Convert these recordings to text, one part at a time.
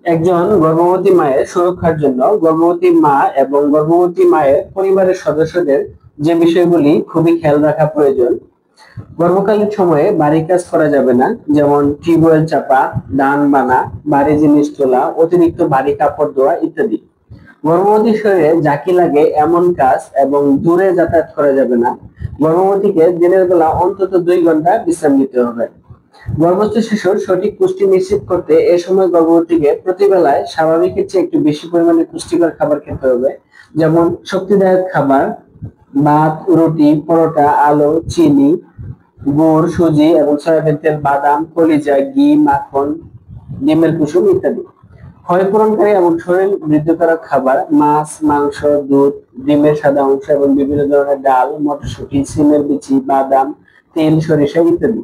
একজন গর্ভবতী মায়ের সুরক্ষার জন্য গর্ভবতী মা এবং গর্ভবতী মায়ের পরিবারের সদস্যদের যে বিষয়গুলি খুবই খেয়াল রাখা প্রয়োজন। গর্ভকালীন সময়ে বাড়ি কাজ করা যাবে না, যেমন টিউবওয়েল চাপা, ধান বানা, ভারী জিনিস তোলা, অতিরিক্ত ভারী কাপড় ধোয়া ইত্যাদি। গর্ভবতী শরীরে ঝাঁকি লাগে এমন কাজ এবং দূরে যাতায়াত করা যাবে না। গর্ভবতীকে দিনের বেলা অন্তত 2 ঘন্টা বিশ্রাম নিতে হবে। গর্ভস্থ শিশুর সঠিক পুষ্টি নিশ্চিত করতে এ সময় গর্ভবতীকে প্রতিবেলায় স্বাভাবিকের চেয়ে একটু বেশি পরিমাণে পুষ্টিকর খাবার খেতে হবে, যেমন শক্তিদায়ক খাবার, ভাত, রুটি, পরোটা, আলু, চিনি, গুড়, সুজি এবং সয়াবিন তেল, বাদাম, কলিজা, ঘি, মাখন, ডিমের কুসুম ইত্যাদি। ক্ষয় পূরণকারী এবং শরীর বৃদ্ধিকারক খাবার, মাছ, মাংস, দুধ, ডিমের সাদা অংশ এবং বিভিন্ন ধরনের ডাল, মটরশুঁটি, সিমের বিচি, বাদাম, তেল, সরিষা ইত্যাদি।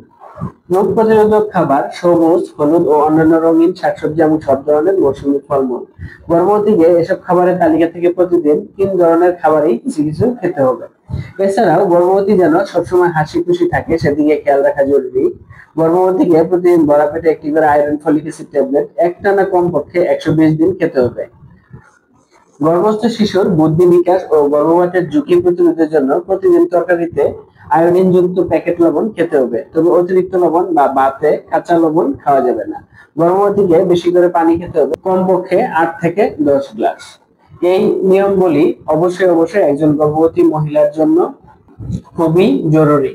রোগ প্রতিরোধক খাবার, সবুজ, হলুদ ও অন্যান্য রঙিন শাকসবজি এবং সব ধরনের মৌসুমী ফলমূল। গর্ভবতীকে এসব খাবারের তালিকা থেকে প্রতিদিন 3 ধরনের খাবারই কিছু কিছু খেতে হবে। এছাড়াও গর্ভবতী যেন সবসময় হাসি খুশি থাকে সেদিকে খেয়াল রাখা জরুরি। গর্ভবতীকে প্রতিদিন ভরা পেটে একটি করে আয়রন ফলিক অ্যাসিড ট্যাবলেট একটানা কমপক্ষে 120 দিন খেতে হবে। গর্ভস্থ শিশুর বুদ্ধি বিকাশ ও গর্ভপাতের ঝুঁকি প্রতিরোধের জন্য প্রতিদিন তরকারিতে আয়োডিনযুক্ত প্যাকেট লবণ খেতে হবে, তবে অতিরিক্ত লবণ বা ভাতে কাঁচা লবণ খাওয়া যাবে না। গর্ভবতীকে বেশি করে পানি খেতে হবে, কমপক্ষে 8 থেকে 10 গ্লাস। এই নিয়মগুলি অবশ্যই একজন গর্ভবতী মহিলার জন্য খুবই জরুরি।